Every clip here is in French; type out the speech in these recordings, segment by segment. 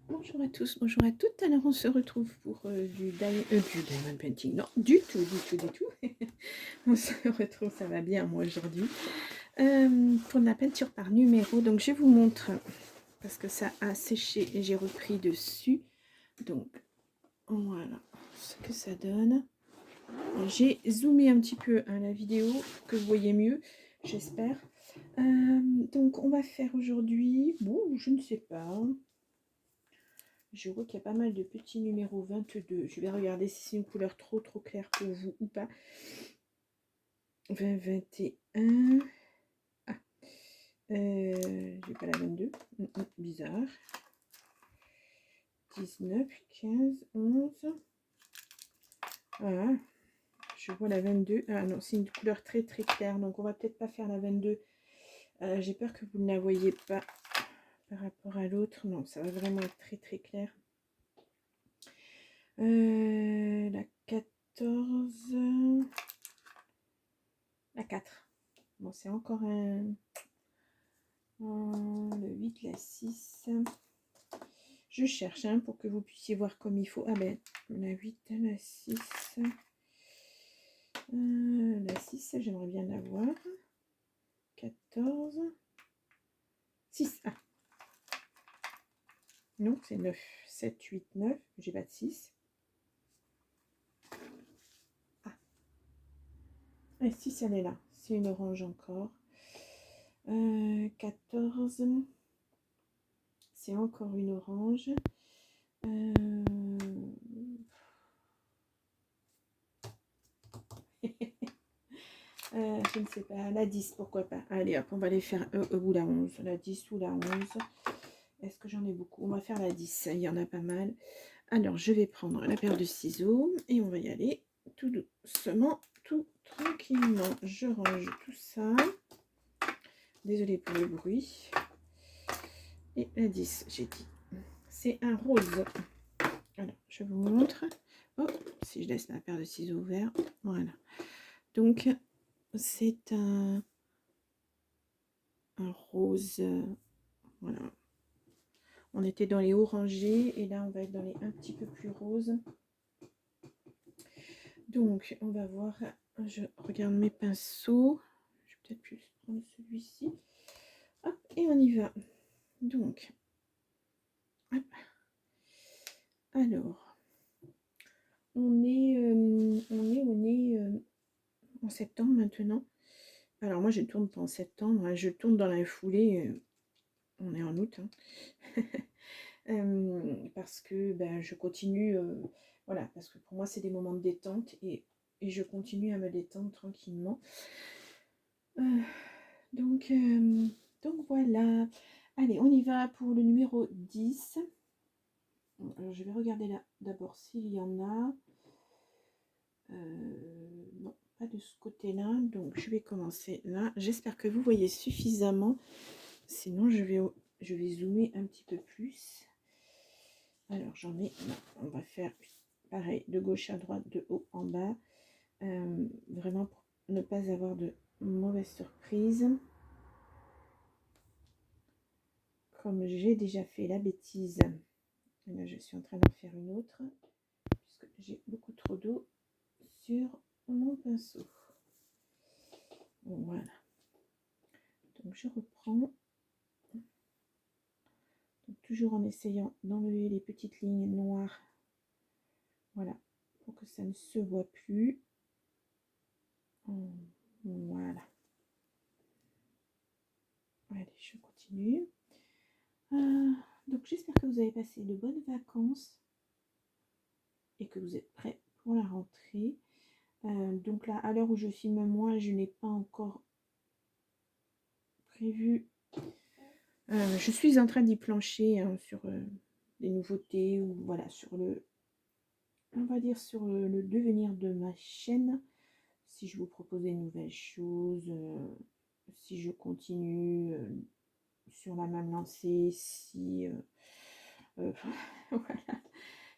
Bonjour à tous, bonjour à toutes. Alors on se retrouve pour du diamond painting. Non, du tout. On se retrouve, ça va bien moi aujourd'hui, pour la peinture par numéro. Donc je vous montre, parce que ça a séché et j'ai repris dessus. Donc voilà ce que ça donne. J'ai zoomé un petit peu à la vidéo pour que vous voyez mieux, j'espère. Donc on va faire aujourd'hui, bon je ne sais pas. Je vois qu'il y a pas mal de petits numéros 22. Je vais regarder si c'est une couleur trop claire pour vous ou pas. 20, 21. Ah, j'ai pas la 22. Bizarre. 19, 15, 11. Voilà. Je vois la 22. Ah non, c'est une couleur très claire. Donc on va peut-être pas faire la 22. J'ai peur que vous ne la voyez pas par rapport à l'autre. Non, ça va vraiment être très clair. La 14. La 4. Bon, c'est encore un... le 8, la 6. Je cherche pour que vous puissiez voir comme il faut. Ah ben, la 8, la 6. La 6, j'aimerais bien l'avoir. 14. 6. Ah. Non, c'est 9. 7, 8, 9. J'ai pas de 6. Ah. La 6, elle est là. C'est une orange encore. 14. C'est encore une orange. Je ne sais pas, la 10, pourquoi pas. Allez hop, on va les faire, ou la 11, la 10 ou la 11. Est-ce que j'en ai beaucoup? On va faire la 10, il y en a pas mal. Alors, je vais prendre la paire de ciseaux et on va y aller tout doucement, tout tranquillement. Je range tout ça. Désolée pour le bruit. Et la 10, j'ai dit. C'est un rose. Alors, je vous montre. Oh, si je laisse ma paire de ciseaux ouverts. Voilà. Donc, c'est un rose. Voilà. On était dans les orangés et là, on va être dans les un petit peu plus roses. Donc, on va voir. Je regarde mes pinceaux. Je vais peut-être plus prendre celui-ci. Hop, et on y va. Donc, hop. Alors, on est en septembre maintenant. Alors, moi, je tourne pas en septembre. Je tourne dans la foulée. On est en août. Parce que ben, je continue. Voilà, parce que pour moi, c'est des moments de détente et je continue à me détendre tranquillement. Donc voilà. Allez, on y va pour le numéro 10. Alors, je vais regarder là d'abord s'il y en a. Non, pas de ce côté-là. Donc, je vais commencer là. J'espère que vous voyez suffisamment. Sinon, je vais zoomer un petit peu plus. Alors, j'en ai... Non, on va faire pareil, de gauche à droite, de haut en bas. Vraiment pour ne pas avoir de mauvaises surprises. Comme j'ai déjà fait la bêtise, et là je suis en train d'en faire une autre, puisque j'ai beaucoup trop d'eau sur mon pinceau. Voilà. Donc je reprends. Donc, toujours en essayant d'enlever les petites lignes noires. Voilà. Pour que ça ne se voit plus. Voilà. Allez, je continue. Donc j'espère que vous avez passé de bonnes vacances et que vous êtes prêts pour la rentrée. Donc là, à l'heure où je filme moi, je n'ai pas encore prévu. Je suis en train d'y plancher sur des nouveautés ou voilà sur le, on va dire sur le devenir de ma chaîne. Si je vous propose des nouvelles choses, si je continue sur la même lancée, si voilà.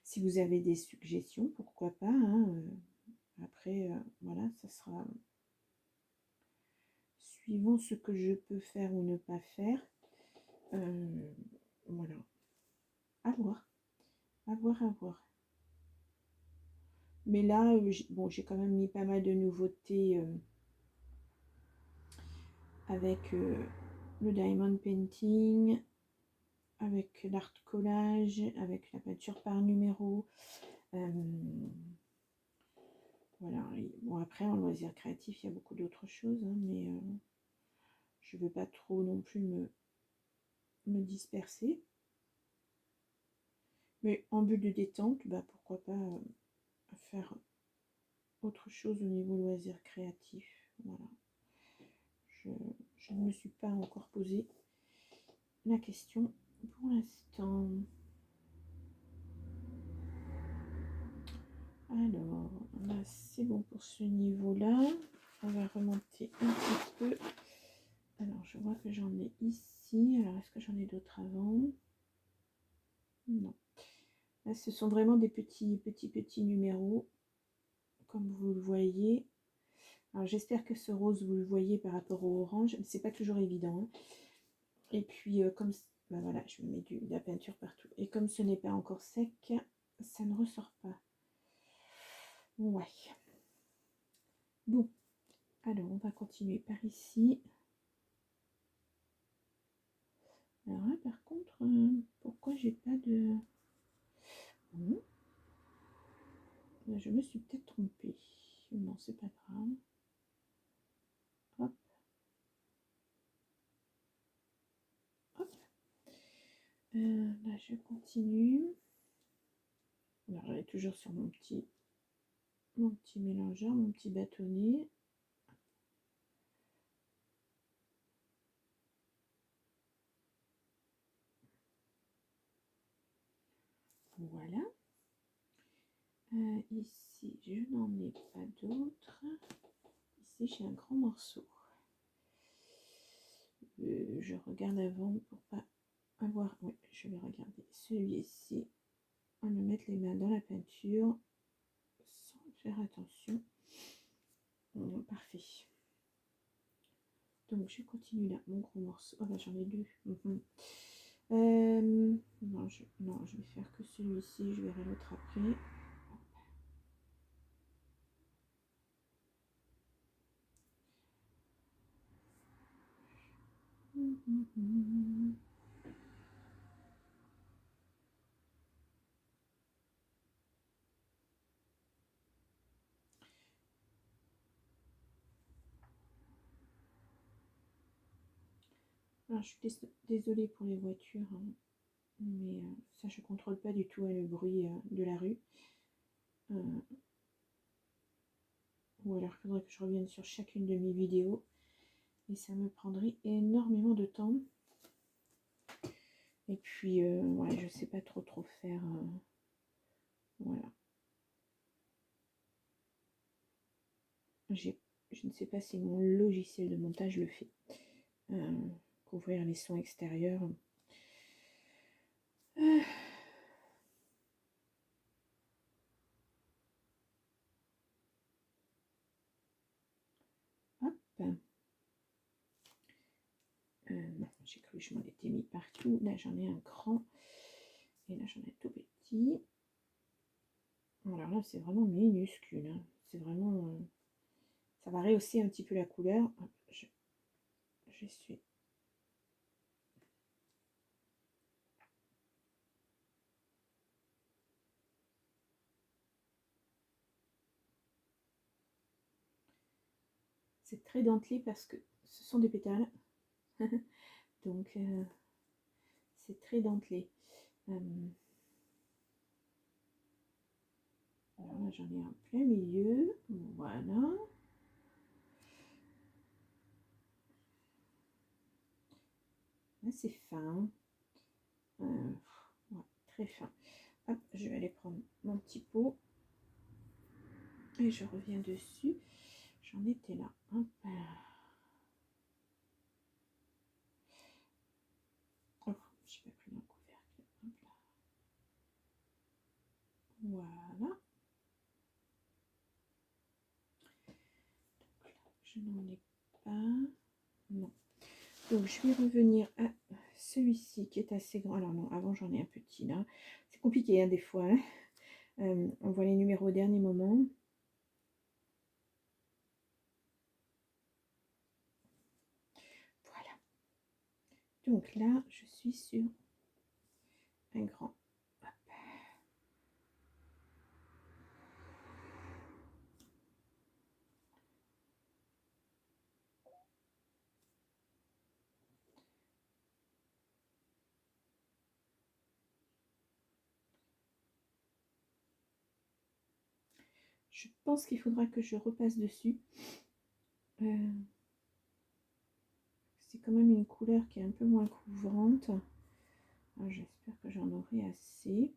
Si vous avez des suggestions, pourquoi pas. Après, voilà, ça sera suivant ce que je peux faire ou ne pas faire. Voilà. À voir, à voir, à voir. Mais là, bon, j'ai quand même mis pas mal de nouveautés avec le diamond painting, avec l'art collage, avec la peinture par numéro. Voilà. Et bon, après, en loisir créatif, il y a beaucoup d'autres choses, hein, mais je ne veux pas trop non plus me disperser. Mais en but de détente, bah, pourquoi pas faire autre chose au niveau loisir créatif. Voilà. Je ne me suis pas encore posé la question pour l'instant. Alors, là, c'est bon pour ce niveau-là. On va remonter un petit peu. Alors, je vois que j'en ai ici. Alors, est-ce que j'en ai d'autres avant? Non. Là, ce sont vraiment des petits numéros, comme vous le voyez. Alors, j'espère que ce rose, vous le voyez par rapport au orange. C'est pas toujours évident. Hein. Et puis, comme... Ben voilà, je mets de la peinture partout. Et comme ce n'est pas encore sec, ça ne ressort pas. Ouais. Bon. Alors, on va continuer par ici. Alors là, par contre, pourquoi j'ai pas de... Bon. Là, je me suis peut-être trompée. Non, c'est pas grave. Hop. Hop. Là, je continue. Alors, j'allais toujours sur mon petit mélangeur, mon petit bâtonnet. Voilà. Ici, je n'en ai pas d'autres. Ici, j'ai un grand morceau. Je regarde avant pour pas avoir... Oui, je vais regarder celui-ci. On va mettre les mains dans la peinture sans faire attention. Parfait. Donc, je continue là. Mon gros morceau. Oh, bah, j'en ai deux. Non, je vais faire que celui-ci. Je verrai l'autre après. Alors, je suis désolée pour les voitures, hein, mais ça, je contrôle pas du tout le bruit de la rue. Ou alors, il faudrait que je revienne sur chacune de mes vidéos. Et ça me prendrait énormément de temps. Et puis, ouais, je sais pas trop faire. Voilà. Je ne sais pas si mon logiciel de montage le fait. Couvrir les sons extérieurs. Hop. Non, j'ai cru que je m'en étais mis partout. Là, j'en ai un grand. Et là, j'en ai tout petit. Alors là, c'est vraiment minuscule. Hein. C'est vraiment... ça va rehausser un petit peu la couleur. Hop, je suis... C'est très dentelé parce que ce sont des pétales. Donc, c'est très dentelé. Alors là, j'en ai un plein milieu. Voilà. Là, c'est fin. Ouais, très fin. Hop, je vais aller prendre mon petit pot. Et je reviens dessus. J'en étais là. Hop. Oh, je n'ai pas pris mon couvercle. Hop là. Voilà. Donc là, je n'en ai pas. Non. Donc je vais revenir à celui-ci qui est assez grand. Alors non, avant j'en ai un petit là. C'est compliqué hein, des fois. Hein. On voit les numéros au dernier moment. Voilà. Donc là, je suis sur un grand. Hop. Je pense qu'il faudra que je repasse dessus. C'est quand même une couleur qui est un peu moins couvrante. J'espère que j'en aurai assez.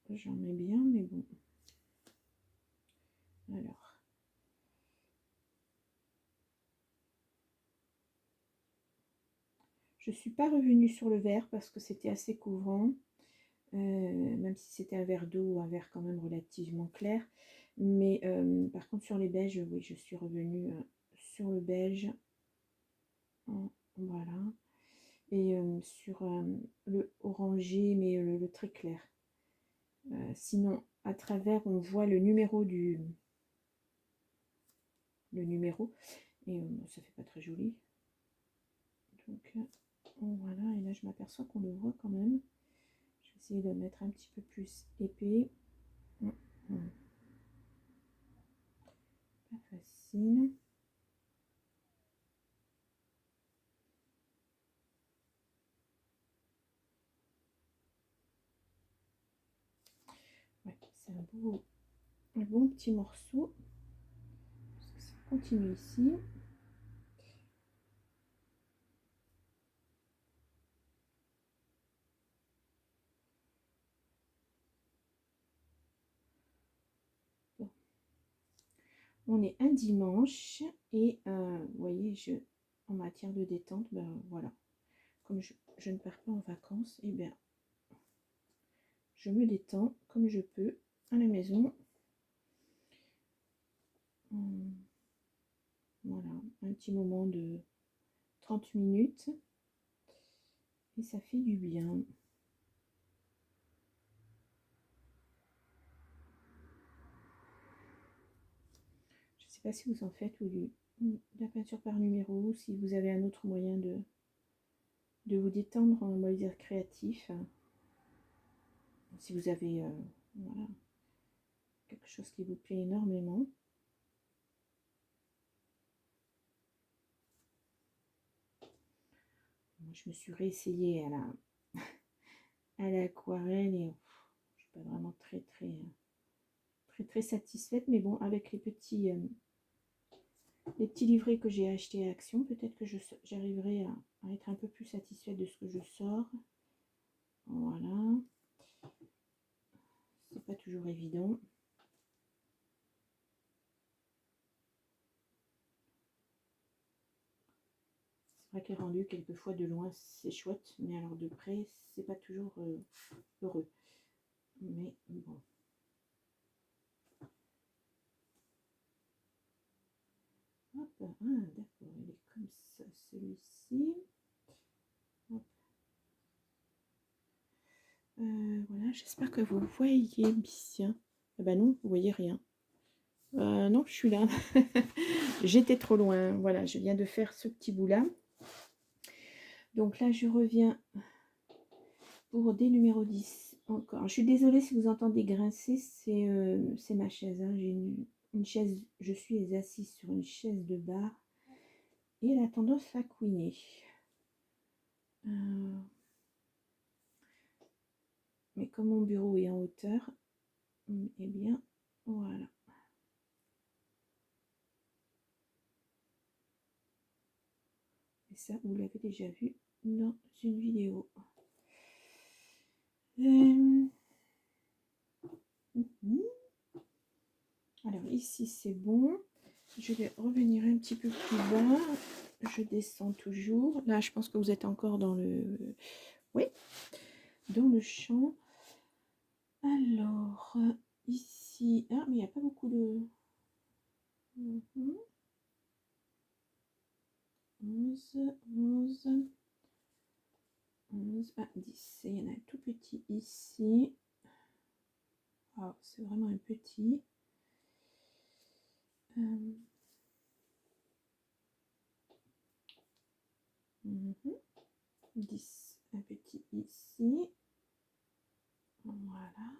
J'en ai bien, mais bon. Alors. Je ne suis pas revenue sur le vert parce que c'était assez couvrant. Même si c'était un verre d'eau, un verre quand même relativement clair. Mais par contre sur les beiges, oui, je suis revenue sur le beige. Voilà. Et sur le orangé, mais le très clair. Sinon, à travers, on voit le numéro du... Le numéro. Et ça fait pas très joli. Donc voilà, et là je m'aperçois qu'on le voit quand même. Je vais essayer de le mettre un petit peu plus épais. Pas facile. Ouais, c'est un bon petit morceau. Parce que ça continue ici. Bon. On est un dimanche et vous voyez, en matière de détente, ben voilà. Comme je ne pars pas en vacances, et bien je me détends comme je peux à la maison. Voilà, un petit moment de 30 minutes et ça fait du bien. Je ne sais pas si vous en faites ou de la peinture par numéro, si vous avez un autre moyen de vous détendre en loisir créatif. Si vous avez voilà, quelque chose qui vous plaît énormément. Moi, je me suis réessayée à l'aquarelle et je suis pas vraiment très satisfaite. Mais bon, avec les petits livrets que j'ai achetés à Action, peut-être que j'arriverai à être un peu plus satisfaite de ce que je sors. Voilà. C'est pas toujours évident. C'est vrai que les rendus, quelquefois de loin, c'est chouette, mais alors de près, c'est pas toujours heureux. Mais bon. Hop, ah, d'accord, il est comme ça, celui-ci. Voilà, j'espère que vous voyez bien. Ah bah non, vous voyez rien. Non, je suis là. J'étais trop loin. Voilà, je viens de faire ce petit bout-là. Donc là, je reviens pour des numéros 10 encore. Je suis désolée si vous entendez grincer, c'est ma chaise. Hein. J'ai une chaise, je suis assise sur une chaise de bar et elle a tendance à couiner. Mais comme mon bureau est en hauteur, eh bien, voilà. Et ça, vous l'avez déjà vu dans une vidéo. Alors ici c'est bon. Je vais revenir un petit peu plus bas. Je descends toujours. Là, je pense que vous êtes encore dans le... Oui, dans le champ. Alors, ici... Ah, mais il n'y a pas beaucoup de... 11, 11, 11, 10. Et il y en a un tout petit ici. Oh, c'est vraiment un petit. 10, un petit ici. Voilà.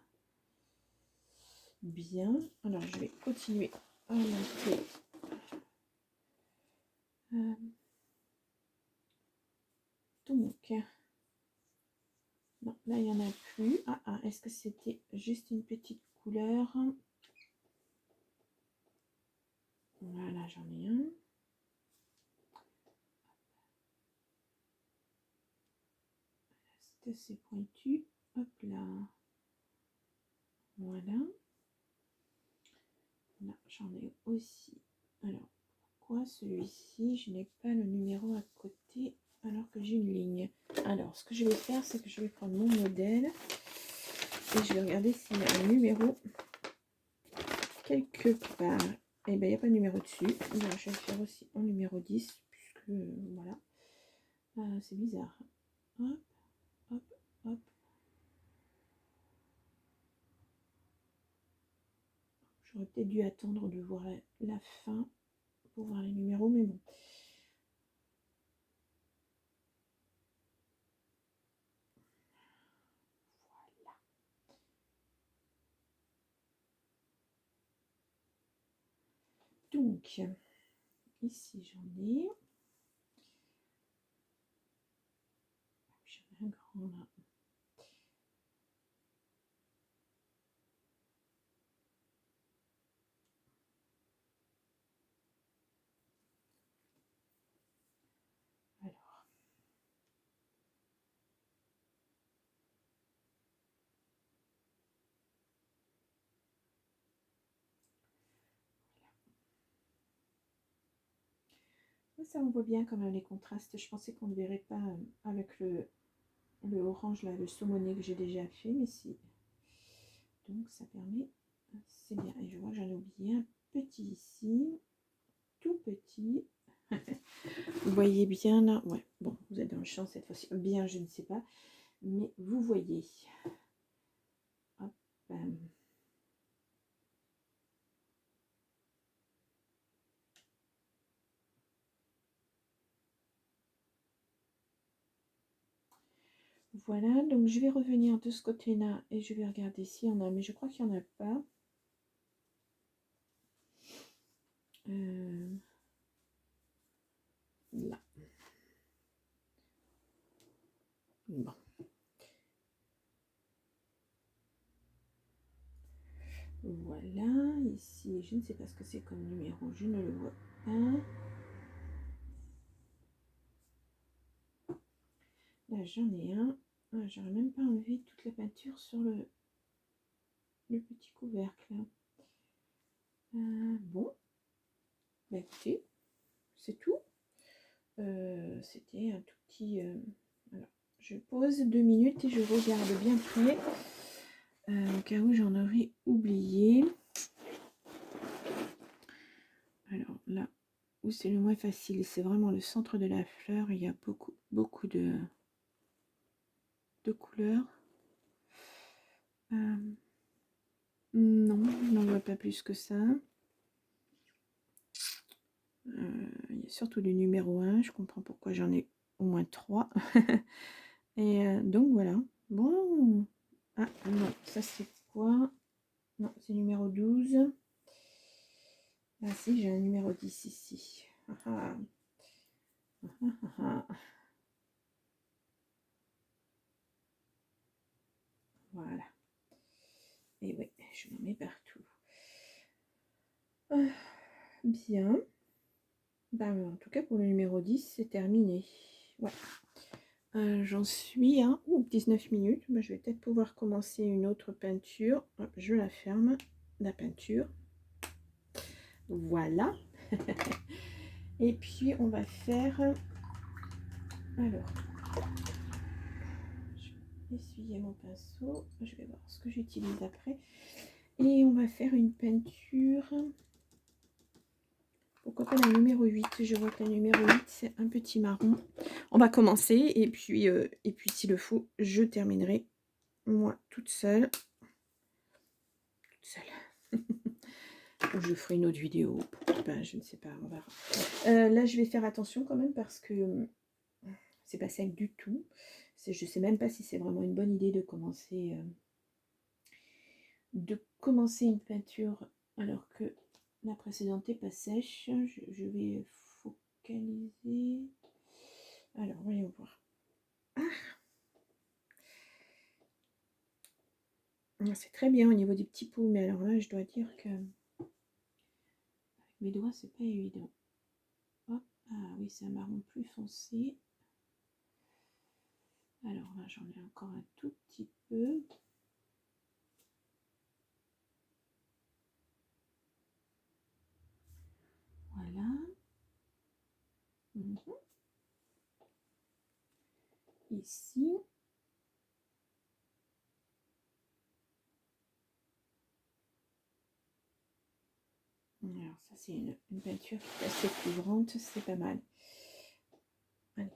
Bien. Alors, je vais continuer à monter. Donc, non, là, il n'y en a plus. Ah, est-ce que c'était juste une petite couleur? Voilà, j'en ai un. C'est assez pointu. Hop là. Voilà. Là, j'en ai aussi. Alors, pourquoi celui-ci, je n'ai pas le numéro à côté alors que j'ai une ligne? Alors, ce que je vais faire, c'est que je vais prendre mon modèle et je vais regarder s'il y a un numéro quelque part. Et bien, il n'y a pas de numéro dessus. Alors, je vais le faire aussi en numéro 10, puisque, voilà. C'est bizarre. Hop, hop, hop. J'aurais peut-être dû attendre de voir la fin pour voir les numéros, mais bon. Voilà. Donc, ici, j'en ai. J'en ai un grand là. Alors. Ça, on voit bien quand même les contrastes. Je pensais qu'on ne verrait pas avec le orange, là, le saumoné que j'ai déjà fait, mais si. Donc, ça permet, c'est bien. Et je vois que j'en ai oublié un petit ici, tout petit. Vous voyez bien là, ouais, bon, vous êtes dans le champ cette fois-ci. Bien, je ne sais pas, mais vous voyez. Hop. Voilà, donc je vais revenir de ce côté-là et je vais regarder s'il y en a, mais je crois qu'il n'y en a pas. Là. Bon. Voilà, ici, je ne sais pas ce que c'est comme numéro, je ne le vois pas. Là, j'en ai un. Ah, j'aurais même pas enlevé toute la peinture sur le petit couvercle. Bon, bah écoutez, c'est tout. C'était un tout petit... alors, je pose 2 minutes et je regarde bien près. Au cas où j'en aurais oublié. Alors là où c'est le moins facile, c'est vraiment le centre de la fleur. Il y a beaucoup de couleurs. Non, je n'en vois pas plus que ça. Il y a surtout du numéro 1. Je comprends pourquoi j'en ai au moins 3. Et donc voilà. Bon. Ah non, ça c'est quoi? Non, c'est numéro 12. Ah si, j'ai un numéro 10 ici. Ah, ah. Voilà. Et oui, je m'en mets partout. Bien. Ben, en tout cas, pour le numéro 10, c'est terminé. Ouais. J'en suis à 19 minutes. Ben, je vais peut-être pouvoir commencer une autre peinture. Hop, je la ferme, la peinture. Voilà. Et puis, on va faire... Alors, je vais essuyer mon pinceau. Je vais voir ce que j'utilise après. Et on va faire une peinture Pourquoi pas la numéro 8? Je vois que la numéro 8, c'est un petit marron. On va commencer et puis s'il le faut, je terminerai moi toute seule. Toute seule. Ou je ferai une autre vidéo. Ben, je ne sais pas, on verra. Là, je vais faire attention quand même parce que c'est pas sec du tout. Je sais même pas si c'est vraiment une bonne idée de commencer une peinture alors que la précédente n'est pas sèche. Je vais focaliser. Alors, voyons voir. Ah, c'est très bien au niveau des petits pots, mais alors là, je dois dire que avec mes doigts, c'est pas évident. Hop. Ah oui, c'est un marron plus foncé. Alors là, j'en ai encore un tout petit peu. Voilà. Ici. Alors ça, c'est une peinture qui est assez couvrante, c'est pas mal. Allez,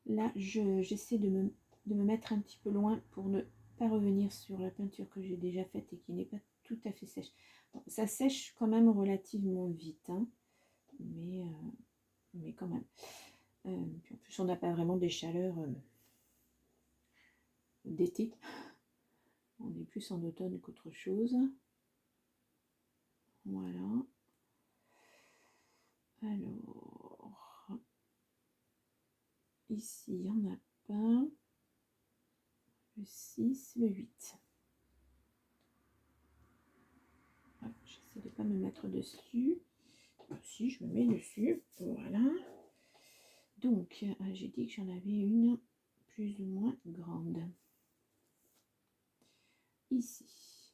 là, j'essaie de me mettre un petit peu loin pour ne pas revenir sur la peinture que j'ai déjà faite et qui n'est pas tout à fait sèche. Bon, ça sèche quand même relativement vite, hein, mais quand même. Puis en plus, on n'a pas vraiment des chaleurs d'été. On est plus en automne qu'autre chose. Voilà. Alors, ici, il n'y en a pas. Le 6, le 8. Voilà, j'essaie de ne pas me mettre dessus. Si, je me mets dessus. Voilà. Donc, j'ai dit que j'en avais une plus ou moins grande. Ici.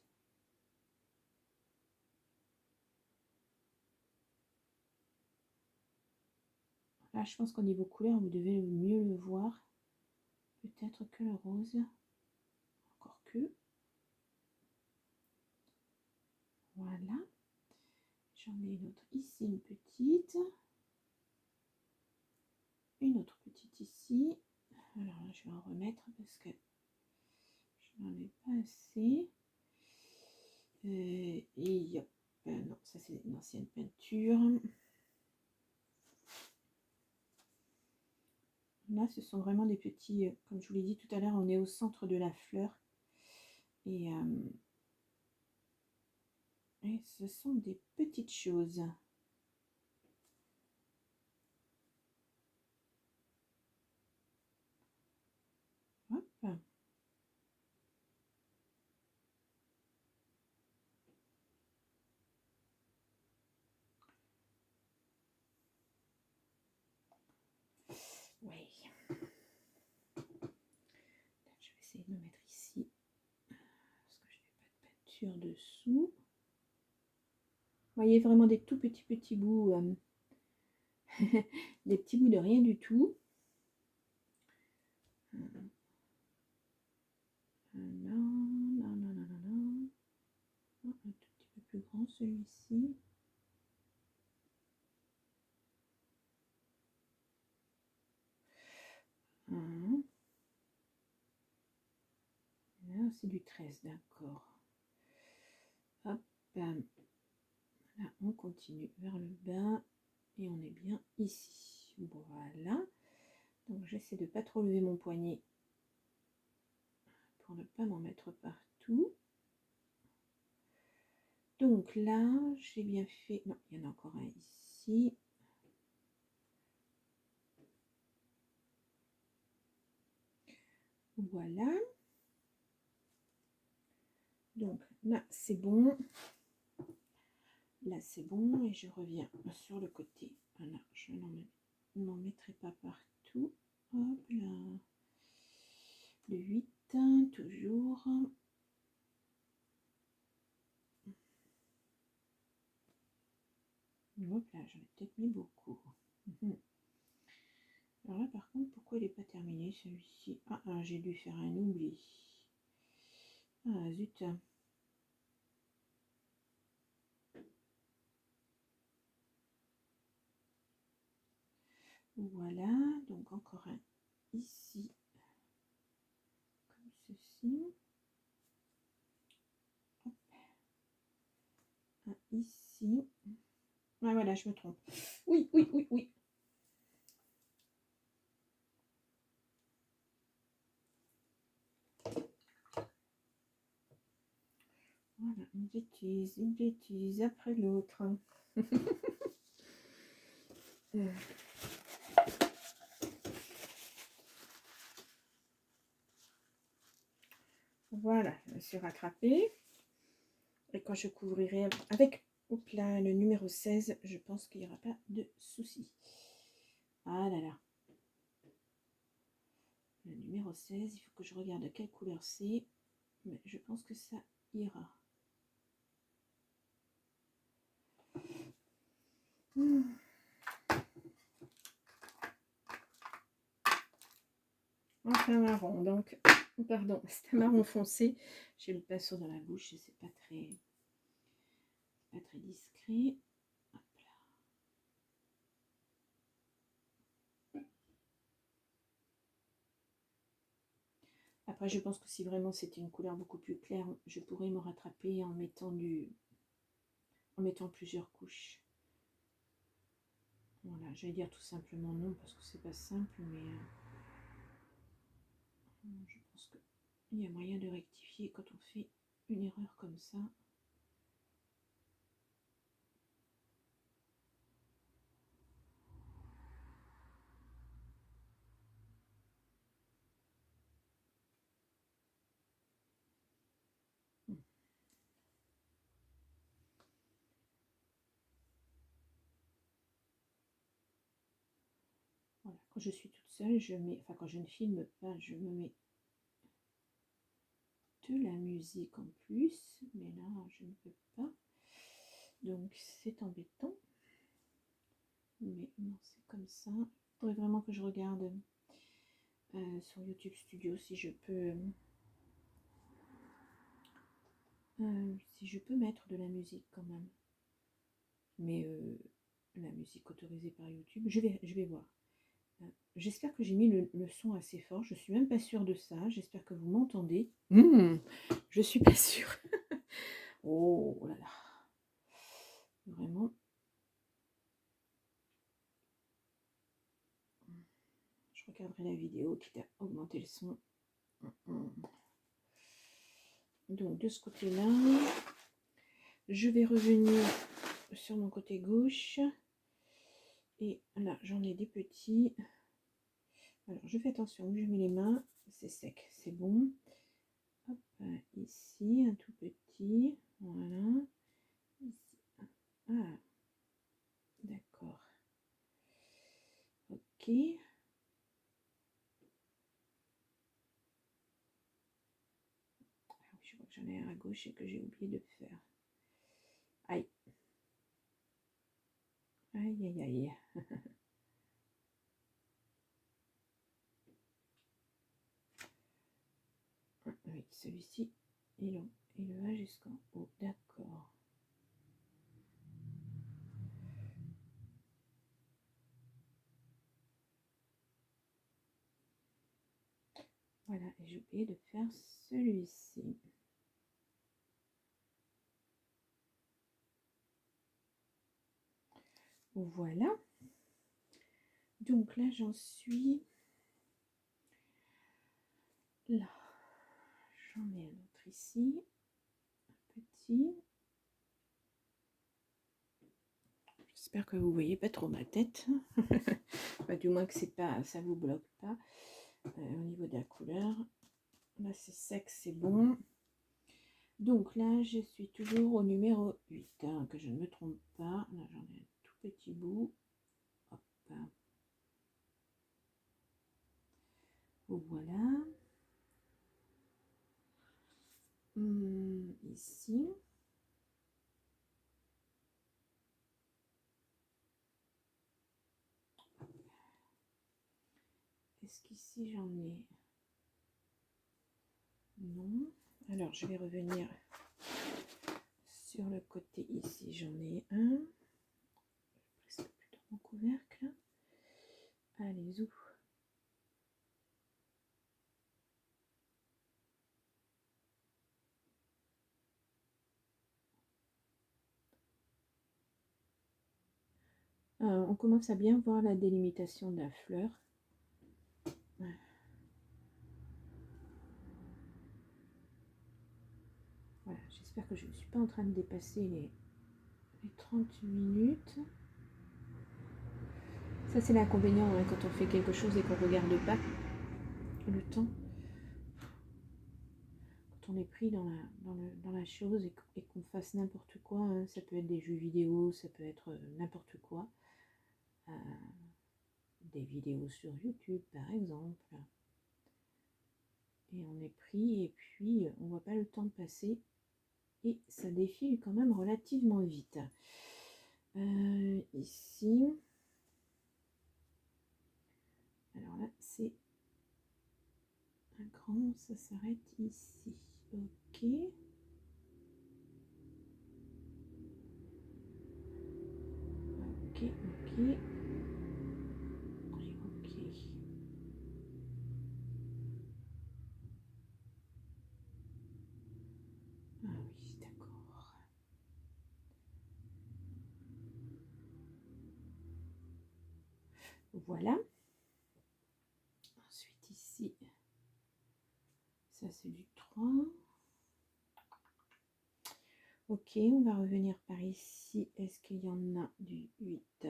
Là, je pense qu'au niveau couleur, vous devez mieux le voir. Peut-être que le rose. Encore que. Voilà. J'en ai une autre ici, une petite. Une autre petite ici. Alors là, je vais en remettre parce que je n'en ai pas assez. Et hop, non, ça c'est une ancienne peinture. Là, ce sont vraiment des petits, comme je vous l'ai dit tout à l'heure, on est au centre de la fleur. Et ce sont des petites choses. Hop. Oui. Je vais essayer de me mettre ici. Parce que je n'ai pas de peinture dessous. Vous voyez vraiment des tout petits bouts. Des petits bouts de rien du tout. Non. Un tout petit peu plus grand celui-ci. Là, c'est du 13, d'accord. Hop. Là, on continue vers le bas. Et on est bien ici. Voilà. Donc, j'essaie de ne pas trop lever mon poignet pour ne pas m'en mettre partout. Donc là, j'ai bien fait... Non, il y en a encore un ici. Voilà. Donc là, c'est bon. Là, c'est bon. Et je reviens sur le côté. Voilà, je ne m'en mettrai pas partout. Hop là. Le 8, toujours. Hop là, j'en ai peut-être mis beaucoup. Alors là, par contre, pourquoi il n'est pas terminé celui-ci? Ah, j'ai dû faire un oubli. Ah, zut. Voilà, donc encore un ici, comme ceci. Hop. Un ici. Ah voilà, je me trompe. Oui, oui, oui, oui. Voilà, une bêtise après l'autre. Voilà, je me suis rattrapée. Et quand je couvrirai avec là, le numéro 16, je pense qu'il n'y aura pas de souci. Ah là là. Le numéro 16, il faut que je regarde quelle couleur c'est. Mais je pense que ça ira. Enfin marron, donc, pardon, c'est un marron foncé. J'ai le pinceau dans la bouche et c'est pas très discret. Hop là. Après, je pense que si vraiment c'était une couleur beaucoup plus claire, je pourrais me rattraper en mettant plusieurs couches. Voilà, j'allais dire tout simplement non parce que c'est pas simple, mais je pense qu'il y a moyen de rectifier quand on fait une erreur comme ça. Voilà, quand je suis toute seule, enfin quand je ne filme pas, je me mets de la musique en plus, mais là je ne peux pas, donc c'est embêtant, mais non, c'est comme ça. Il faudrait vraiment que je regarde sur YouTube Studio si je peux mettre de la musique quand même, mais la musique autorisée par YouTube, je vais voir. J'espère que j'ai mis le son assez fort. Je suis même pas sûre de ça. J'espère que vous m'entendez. Je suis pas sûre. Oh là là. Vraiment. Je regarderai la vidéo qui a augmenté le son. Donc de ce côté-là, je vais revenir sur mon côté gauche. Et là, j'en ai des petits. Alors, je fais attention où je mets les mains. C'est sec, c'est bon. Hop, ici, un tout petit. Voilà. Ici. Ah, d'accord. Ok. Ah oui, je crois que j'en ai un à gauche et que j'ai oublié de faire. Aïe. Aïe, aïe, aïe. Oui, celui-ci, il va jusqu'en haut. D'accord. Voilà, et j'ai oublié de faire celui-ci. Voilà. Donc là, j'en suis là. J'en ai un autre ici. Un petit. J'espère que vous voyez pas trop ma tête. Bah, du moins que c'est pas, ça vous bloque pas. Au niveau de la couleur. Là, c'est sec, c'est bon. Donc là, je suis toujours au numéro 8, hein, que je ne me trompe pas. Là, j'en ai un tout petit bout. Hop. Voilà. Ici. Est-ce qu'ici, j'en ai? Non. Alors, je vais revenir sur le côté ici. J'en ai un. Presque plus dans mon couvercle. Allez, zou. On commence à bien voir la délimitation de la fleur. Voilà, j'espère que je ne suis pas en train de dépasser les 30 minutes. Ça, c'est l'inconvénient hein, quand on fait quelque chose et qu'on ne regarde pas le temps. Quand on est pris dans la chose et qu'on fasse n'importe quoi, hein, ça peut être des jeux vidéo, ça peut être n'importe quoi. Des vidéos sur YouTube, par exemple. Et on est pris et puis on ne voit pas le temps passer. Et ça défile quand même relativement vite. Ici, alors là, c'est un grand, ça s'arrête ici. Ok. Ok, ok. Ok. Ah oui, d'accord. Voilà. Ensuite ici, ça c'est du 3. Ok, on va revenir par ici. Est-ce qu'il y en a du 8?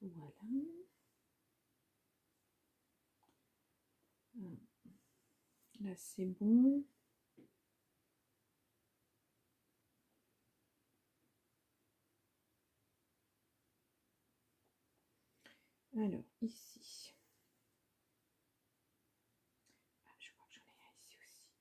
Voilà. Voilà. Là c'est bon. Alors ici. Ah, je crois que j'en ai un ici aussi.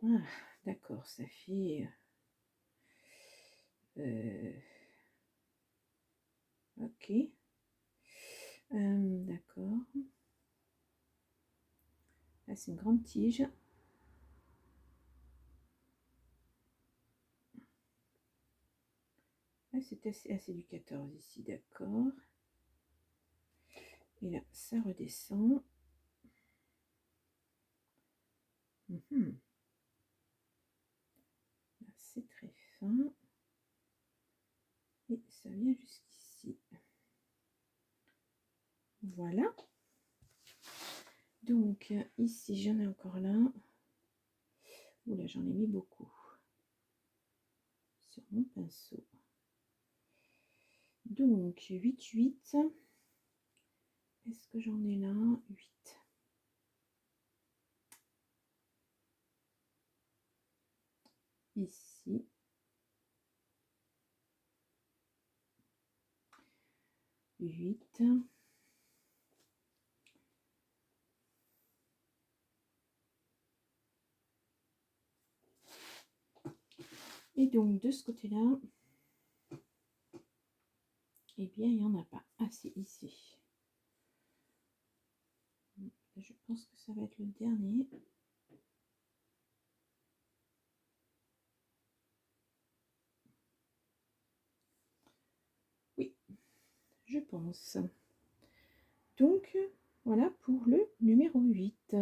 Ah, d'accord, ça fait... ok. D'accord. Là, c'est une grande tige. Là, c'est assez du 14 ici, d'accord. Et là, ça redescend. Là, c'est très fin. Et ça vient jusqu'ici. Voilà. Donc, ici, j'en ai encore là. Oula, j'en ai mis beaucoup. Sur mon pinceau. Donc, 8, 8. Est-ce que j'en ai là? 8. Ici. 8. Et donc, de ce côté-là, eh bien, il n'y en a pas. Ah, c'est ici. Je pense que ça va être le dernier. Oui, je pense. Donc, voilà pour le numéro 8.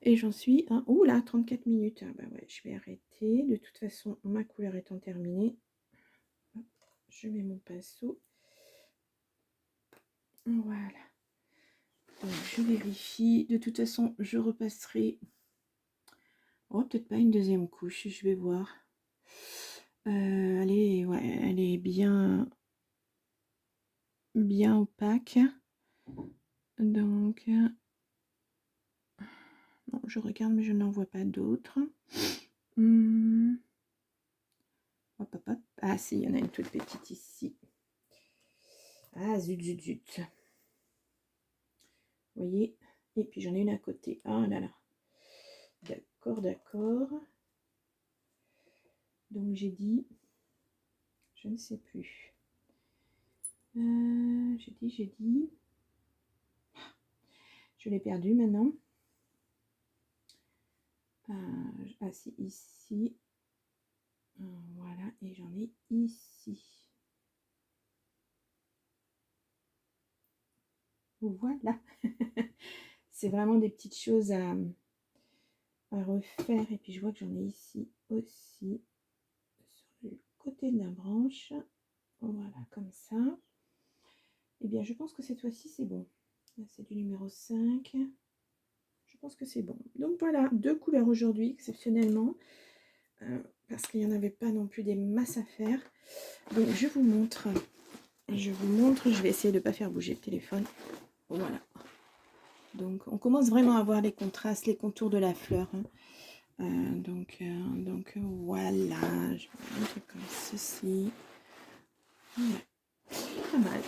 Et j'en suis à... Oh là, 34 minutes. Ah bah ouais, je vais arrêter. De toute façon, ma couleur étant terminée, je mets mon pinceau. Voilà. Donc, je vérifie. De toute façon, je repasserai... Oh, peut-être pas une deuxième couche, je vais voir. Elle est bien opaque. Donc, non, je regarde, mais je n'en vois pas d'autres. Hop, hop, hop. Ah si, il y en a une toute petite ici. Ah, zut, zut, zut. Vous voyez, et puis j'en ai une à côté. Ah là là. D'accord, d'accord. Donc j'ai dit, je ne sais plus. J'ai dit. Je l'ai perdu maintenant. Ah si, ici. Voilà, et j'en ai ici. Voilà. C'est vraiment des petites choses à refaire. Et puis je vois que j'en ai ici aussi. Sur le côté de la branche. Voilà, comme ça. Et bien, je pense que cette fois-ci, c'est bon. Là, c'est du numéro 5. Je pense que c'est bon. Donc voilà, 2 couleurs aujourd'hui, exceptionnellement. Parce qu'il n'y en avait pas non plus des masses à faire. Donc je vous montre. Je vais essayer de ne pas faire bouger le téléphone. Voilà. Donc on commence vraiment à voir les contrastes, les contours de la fleur. Hein. Donc voilà. Je vais vous montrer comme ceci. Voilà. Pas mal.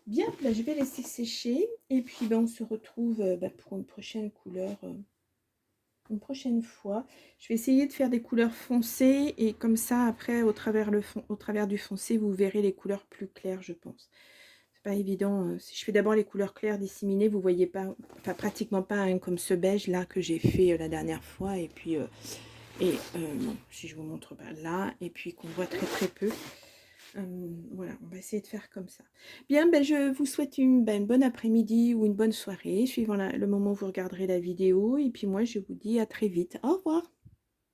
Bien, là, je vais laisser sécher. Et puis on se retrouve pour une prochaine couleur. Une prochaine fois. Je vais essayer de faire des couleurs foncées. Et comme ça, après, au travers du foncé, vous verrez les couleurs plus claires, je pense. Pas évident. Si je fais d'abord les couleurs claires disséminées, vous voyez pas, enfin pratiquement pas hein, comme ce beige là que j'ai fait la dernière fois. Et puis bon, si je vous montre pas là, et puis qu'on voit très très peu. Voilà, on va essayer de faire comme ça. Bien, ben, je vous souhaite une bonne après-midi ou une bonne soirée, suivant le moment où vous regarderez la vidéo. Et puis moi, je vous dis à très vite. Au revoir.